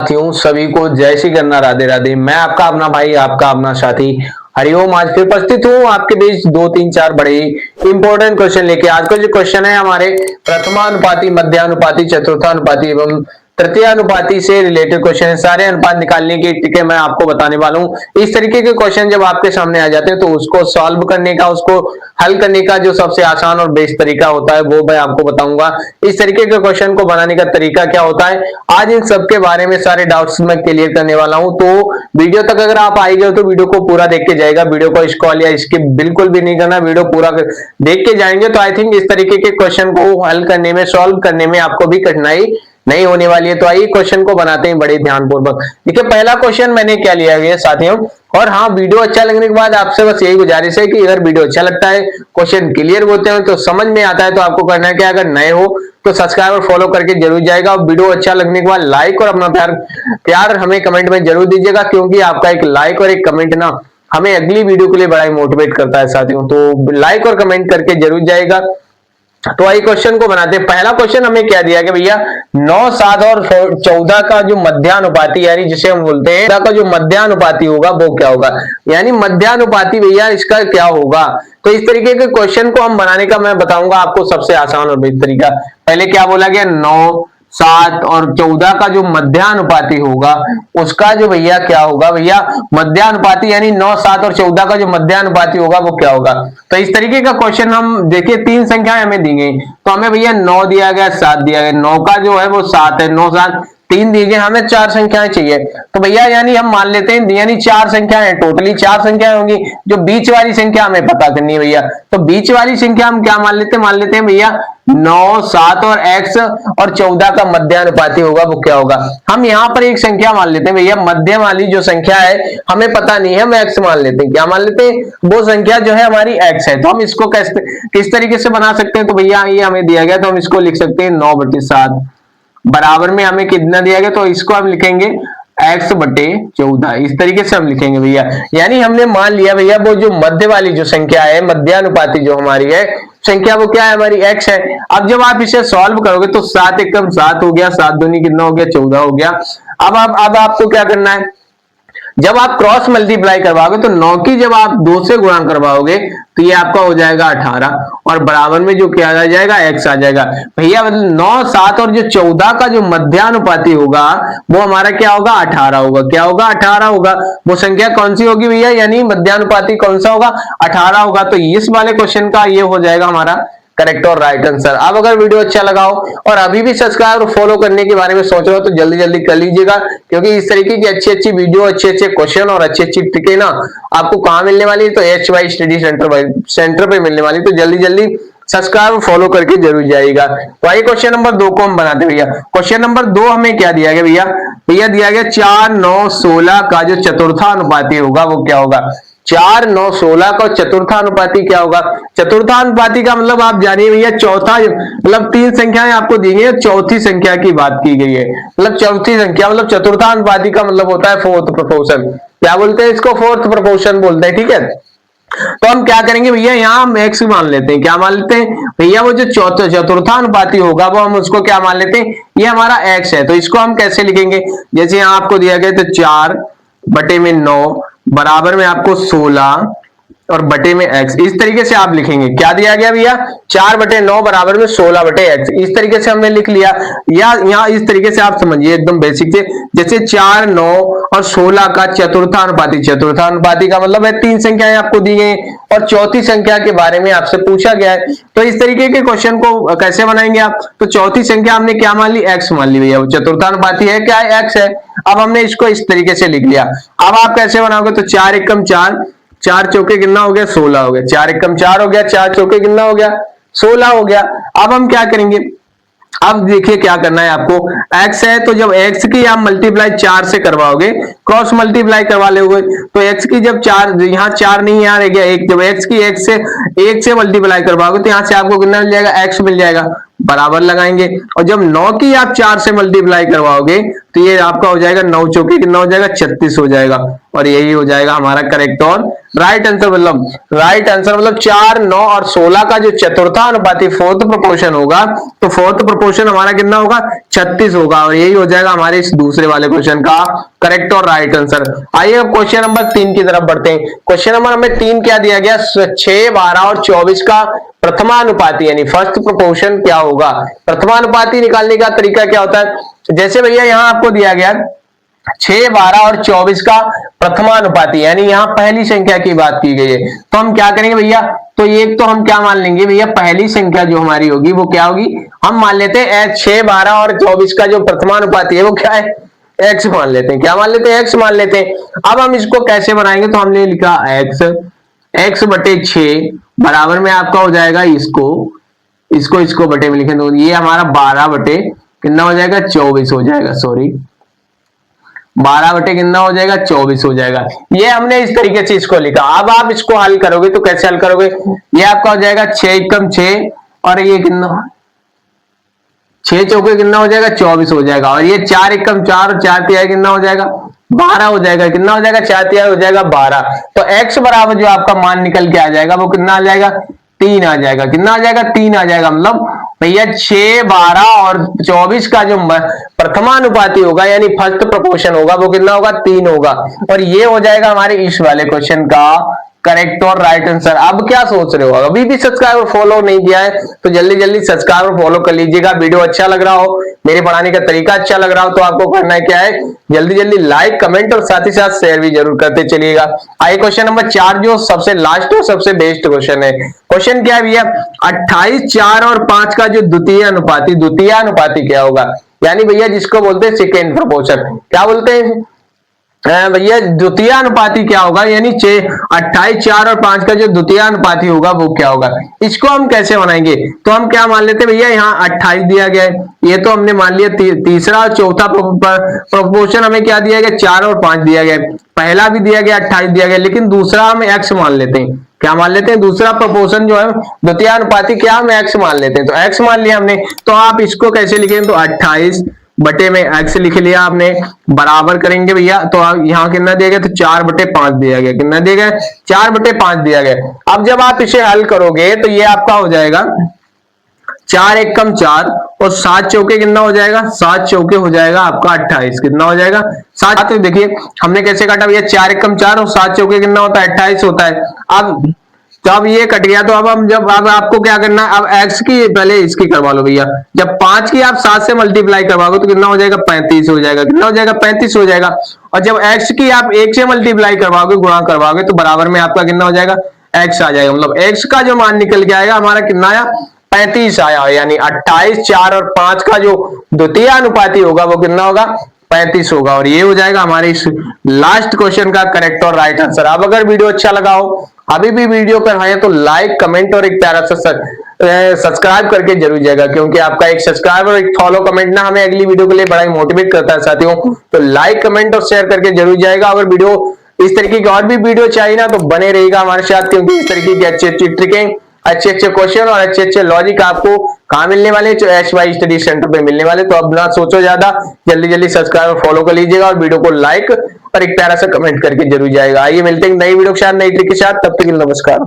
साथियों सभी को जय श्री गन्ना राधे राधे। मैं आपका अपना भाई आपका अपना साथी हरिओम आज फिर उपस्थित हूँ आपके बीच दो तीन चार बड़े इंपॉर्टेंट क्वेश्चन लेके। आज का जो क्वेश्चन है हमारे प्रथमानुपाती, मध्यानुपाती, चतुर्थानुपाती एवं तृतीयानुपाती से रिलेटेड क्वेश्चन है। सारे अनुपात निकालने की ट्रिकें मैं आपको बताने वाला हूँ। इस तरीके के क्वेश्चन जब आपके सामने आ जाते हैं तो उसको सॉल्व करने का, उसको हल करने का जो सबसे आसान और बेस्ट तरीका होता है वो मैं आपको बताऊंगा। इस तरीके के क्वेश्चन को बनाने का तरीका क्या होता है, आज इन सब के बारे में सारे डाउट्स मैं क्लियर करने वाला हूं। तो वीडियो तक अगर आप आई गए तो वीडियो को पूरा देख के जाएगा, वीडियो को स्क्रॉल या स्किप बिल्कुल भी नहीं करना, वीडियो पूरा देख के जाएंगे तो आई थिंक इस तरीके के क्वेश्चन को हल करने में, सॉल्व करने में आपको भी कठिनाई नहीं होने वाली है। तो आइए क्वेश्चन को बनाते हैं बड़े ध्यानपूर्वक। देखिए पहला क्वेश्चन मैंने क्या लिया है साथियों, और हाँ वीडियो अच्छा लगने के बाद आपसे बस यही गुजारिश है कि अगर वीडियो अच्छा लगता है, क्वेश्चन क्लियर होते हैं तो समझ में आता है तो आपको करना है क्या, अगर नए हो तो सब्सक्राइब और फॉलो करके जरूर जाएगा। और वीडियो अच्छा लगने के बाद लाइक और अपना प्यार हमें कमेंट में जरूर दीजिएगा, क्योंकि आपका एक लाइक और एक कमेंट ना हमें अगली वीडियो के लिए बड़ा ही मोटिवेट करता है साथियों। तो लाइक और कमेंट करके जरूर जाएगा। तो आइए क्वेश्चन को बनाते हैं। पहला क्वेश्चन हमें क्या दिया गया भैया, 9, 7 और 14 का जो मध्यानुपाती यानी जिसे हम बोलते हैं का जो मध्यानुपाती होगा वो क्या होगा, यानी मध्यानुपाती भैया इसका क्या होगा। तो इस तरीके के क्वेश्चन को हम बनाने का मैं बताऊंगा आपको सबसे आसान और बेहतर तरीका। पहले क्या बोला गया, 9, 7 और 14 का जो मध्यानुपाती होगा उसका जो भैया क्या होगा, भैया मध्यानुपाती यानी 9, 7 और 14 का जो मध्यानुपाती होगा वो क्या होगा। तो इस तरीके का क्वेश्चन हम देखिए, तीन संख्याएं हमें दी गई, तो हमें भैया 9 दिया गया, 7 दिया गया, 9 का जो है वो 7 है, 9, 7 3 दिए गए, हमें 4 संख्याएं चाहिए। तो भैया यानी हम मान लेते हैं यानी 4 संख्याएं, टोटली 4 संख्याएं होंगी। जो बीच वाली संख्या हमें पता करनी है भैया, तो बीच वाली संख्या हम क्या मान लेते हैं भैया 9, 7 और x और 14 का मध्यानुपाती होगा वो क्या होगा। हम यहाँ पर एक संख्या मान लेते हैं भैया, मध्य वाली जो संख्या है हमें पता नहीं है, हम x मान लेते हैं। क्या मान लेते हैं, वो संख्या जो है हमारी x है। तो हम इसको किस तरीके से बना सकते हैं, तो भैया ये हमें दिया गया तो हम इसको लिख सकते हैं 9/7 बराबर में हमें कितना दिया गया, तो इसको हम लिखेंगे x/14। इस तरीके से हम लिखेंगे भैया। यानी हमने मान लिया भैया वो जो मध्य वाली जो संख्या है, मध्यानुपाती जो हमारी है संख्या वो क्या है, हमारी x है। अब जब आप इसे सॉल्व करोगे तो 7 एकम 7 हो गया, 7 दूनी कितना हो गया, 14 हो गया। अब आपको क्या करना है, जब आप क्रॉस मल्टीप्लाई करवाओगे तो 9 की जब आप 2 से गुणा करवाओगे तो ये आपका हो जाएगा 18 और बराबर में जो क्या आ जाएगा, x आ जाएगा भैया। मतलब 9, 7 और जो 14 का जो मध्यानुपाती होगा वो हमारा क्या होगा, 18 होगा। क्या होगा, 18 होगा। वो संख्या कौन सी होगी भैया, यानी मध्यानुपाती कौन सा होगा, 18 होगा। तो इस वाले क्वेश्चन का ये हो जाएगा हमारा करेक्ट और राइट आंसर। अब अगर वीडियो अच्छा लगा हो और अभी भी सब्सक्राइब और फॉलो करने के बारे में सोच रहे हो तो जल्दी जल्दी कर लीजिएगा, क्योंकि इस तरीके की अच्छी अच्छी वीडियो, अच्छे अच्छे क्वेश्चन और अच्छी अच्छी ट्रिकें ना आपको कहां मिलने वाली है, तो HY स्टडी सेंटर पे मिलने वाली। तो जल्दी जल्दी सब्सक्राइब और फॉलो करके जरूर जाइएगा। तो आइए क्वेश्चन नंबर 2 को हम बनाते भैया। क्वेश्चन नंबर 2 हमें क्या दिया गया भैया दिया गया 4, 9, 16 का जो चतुर्थानुपाती होगा वो क्या होगा। 4, 9, 16 का चतुर्थानुपाती क्या होगा। चतुर्थानुपाती का मतलब आप जानिए भैया चौथा, मतलब 3 संख्याएं आपको दी गई है, चौथी संख्या की बात की गई है। मतलब चौथी संख्या, मतलब चतुर्थानुपाती का मतलब होता है फोर्थ प्रोपोर्शन। क्या बोलते हैं इसको, फोर्थ प्रोपोर्शन बोलते हैं, ठीक है। तो हम क्या करेंगे भैया, यहाँ हम x मान लेते हैं। क्या मान लेते हैं भैया, वो जो चतुर्थानुपाती होगा वो हम उसको क्या मान लेते हैं, ये हमारा x है। तो इसको हम कैसे लिखेंगे, जैसे यहाँ आपको दिया गया तो 4/9 बराबर में आपको 16 और बटे में x, इस तरीके से आप लिखेंगे। क्या दिया गया भैया, 4/9 बराबर में 16/x, इस तरीके से हमने लिख लिया। या यहाँ इस तरीके से आप समझिए एकदम बेसिक से, जैसे 4, 9 और 16 का चतुर्थानुपाती। चतुर्थानुपाती का मतलब है 3 संख्याएं आपको दी गई और चौथी संख्या के बारे में आपसे पूछा गया है। तो इस तरीके के क्वेश्चन को कैसे बनाएंगे आप, तो चौथी संख्या हमने क्या मान ली, x मान ली भैया। वो चतुर्थानुपाती है क्या है, x है। अब हमने इसको इस तरीके से लिख लिया। अब आप कैसे बनाओगे, तो 4 एकम 4, 4 चौके कितना हो गया, 16 हो गया। 4 एकम 4 हो गया, 4 चौके कितना हो गया, 16 हो गया। अब हम क्या करेंगे, अब देखिए क्या करना है आपको, x है तो जब x की आप मल्टीप्लाई 4 से करवाओगे, क्रॉस मल्टीप्लाई करवा लोगे, तो x की जब 4, यहाँ 4 नहीं यहाँ रह गया 1, जब x की 1 से मल्टीप्लाई करवाओगे तो यहाँ से आपको कितना मिल जाएगा, x मिल जाएगा, बराबर लगाएंगे। और जब 9 की आप 4 से मल्टीप्लाई करवाओगे तो ये आपका हो जाएगा 9 चौके कितना हो जाएगा 36 हो जाएगा, और यही हो जाएगा हमारा करेक्ट और राइट आंसर। मतलब राइट आंसर मतलब 4, 9 और 16 का जो चतुर्थानुपाती फोर्थ प्रोपोर्शन होगा, तो फोर्थ प्रोपोर्शन हमारा कितना होगा 36 होगा, और यही हो जाएगा हमारे इस दूसरे वाले क्वेश्चन का करेक्ट और राइट आंसर। आइए अब क्वेश्चन नंबर 3 की तरफ बढ़ते हैं। क्वेश्चन नंबर हमें 3 क्या दिया गया, 6, 12 और 24 का प्रथमानुपाती यानी फर्स्ट प्रोपोर्शन क्या होगा। प्रथमानुपाती निकालने का तरीका क्या होता है, जैसे भैया यहां आपको दिया गया 6, 12 और 24 का प्रथमानुपाती यानी यहाँ पहली संख्या की बात की गई है, तो हम क्या करेंगे भैया, तो एक तो हम क्या मान लेंगे भैया, पहली संख्या जो हमारी होगी वो क्या होगी, हम मान लेते हैं 6, 12 और 24 का जो प्रथमानुपाती है वो क्या है, x मान लेते हैं। क्या मान लेते हैं, x मान लेते हैं। अब हम इसको कैसे बनाएंगे, तो हमने लिखा x बटे 6 बराबर में आपका हो जाएगा इसको बटे में लिखें तो ये हमारा 12 बटे कितना हो जाएगा 24 हो जाएगा, सॉरी 12 बटे कितना हो जाएगा 24 हो जाएगा। ये हमने इस तरीके से इसको लिखा। अब आप इसको हल करोगे तो कैसे हल करोगे, ये आपका हो जाएगा 6 एकम 6 और ये कितना 6 चौके कितना हो जाएगा 24 हो जाएगा, और ये 4 एकम 4 और 4 तिहाई कितना हो जाएगा 12 हो जाएगा। कितना हो जाएगा 4 तिहाई हो जाएगा 12। तो x बराबर जो आपका मान निकल के आ जाएगा वो कितना आ जाएगा 3 आ जाएगा। कितना आ जाएगा 3 आ जाएगा। मतलब भैया 6, 12 और 24 का जो प्रथमानुपाती होगा यानी फर्स्ट प्रोपोर्शन होगा वो कितना होगा 3 होगा, और ये हो जाएगा हमारे इस वाले क्वेश्चन का करेक्ट और राइट आंसर। अब क्या सोच रहे हो, अभी भी सब्सक्राइब और फॉलो नहीं किया है तो जल्दी जल्दी सब्सक्राइब और फॉलो कर लीजिएगा। वीडियो अच्छा लग रहा हो, मेरे पढ़ाने का तरीका अच्छा लग रहा हो तो आपको करना है क्या है, जल्दी जल्दी लाइक कमेंट और साथ ही साथ शेयर भी जरूर करते चलिएगा। आइए क्वेश्चन नंबर 4 जो सबसे लास्ट और सबसे बेस्ट क्वेश्चन है। क्वेश्चन क्या है भैया, 28, 4 और 5 का जो द्वितीय अनुपाती क्या होगा, यानी भैया जिसको बोलते हैं सेकेंड प्रोपोर्शन, क्या बोलते हैं भैया द्वितीय अनुपाती क्या होगा, यानी 28, 4 और 5 का जो द्वितीय अनुपाती होगा वो क्या होगा। इसको हम कैसे बनाएंगे, तो हम क्या मान लेते हैं भैया, यहाँ 28 दिया गया है, ये तो हमने मान लिया। तीसरा और चौथा प्रोपोर्शन हमें क्या दिया गया 4 और 5 दिया गया, पहला भी दिया गया 28 दिया गया, लेकिन दूसरा हम x मान लेते हैं। क्या मान लेते हैं, दूसरा प्रोपोर्शन जो है द्वितीय अनुपाती क्या हम x मान लेते हैं, तो x मान लिया हमने। तो आप इसको कैसे लिखेंगे, तो 28 बटे में x लिख लिया आपने, बराबर करेंगे भैया, तो यहाँ कितना दिया गया, तो 4 बटे 5 दिया गया। कितना दिया गया 4 बटे 5 दिया गया। अब जब आप इसे हल करोगे तो ये आपका हो जाएगा 4 एकम 4 और 7 चौके कितना हो जाएगा, 7 चौके हो जाएगा आपका 28। कितना हो जाएगा 7। तो देखिए हमने कैसे काटा भैया, 4 एकम 4 और 7 चौके कितना होता है 28 होता है। अब जब ये कट गया तो अब आपको क्या करना है, अब x की पहले इसकी करवा लो भैया। जब 5 की आप 7 से मल्टीप्लाई करवाओगे तो कितना हो जाएगा 35 हो जाएगा। कितना हो जाएगा 35 हो जाएगा। और जब x की आप 1 से मल्टीप्लाई करवाओगे, गुणा करवाओगे, तो बराबर में आपका कितना हो जाएगा x आ जाएगा। मतलब x का जो मान निकल के आएगा हमारा कितना आया 35 आया, यानी 28, 4 और 5 का जो द्वितीय अनुपाती होगा वो कितना होगा 35 होगा, और ये हो जाएगा हमारे इस लास्ट क्वेश्चन का करेक्ट और राइट आंसर। अब अगर वीडियो अच्छा लगा हो, अभी भी वीडियो पर आए तो लाइक कमेंट और एक प्यारा सा सब्सक्राइब करके जरूर जाएगा, क्योंकि आपका एक सब्सक्राइब और एक फॉलो कमेंट ना हमें अगली वीडियो के लिए बड़ा ही मोटिवेट करता है साथियों। तो लाइक कमेंट और शेयर करके जरूर जाएगा। अगर वीडियो इस तरीके की और भी वीडियो चाहिए ना तो बने रहेगा हमारे साथ, क्योंकि इस तरीके की अच्छी अच्छी ट्रिकें, अच्छे अच्छे क्वेश्चन और अच्छे अच्छे लॉजिक आपको कहाँ मिलने वाले, जो HY स्टडी सेंटर पे मिलने वाले। तो अब ना सोचो ज्यादा, जल्दी जल्दी सब्सक्राइब और फॉलो कर लीजिएगा और वीडियो को लाइक और एक प्यारा सा कमेंट करके जरूर जाएगा। आइए मिलते हैं नई वीडियो के साथ, नई ट्रिक के साथ, तब तक के लिए नमस्कार।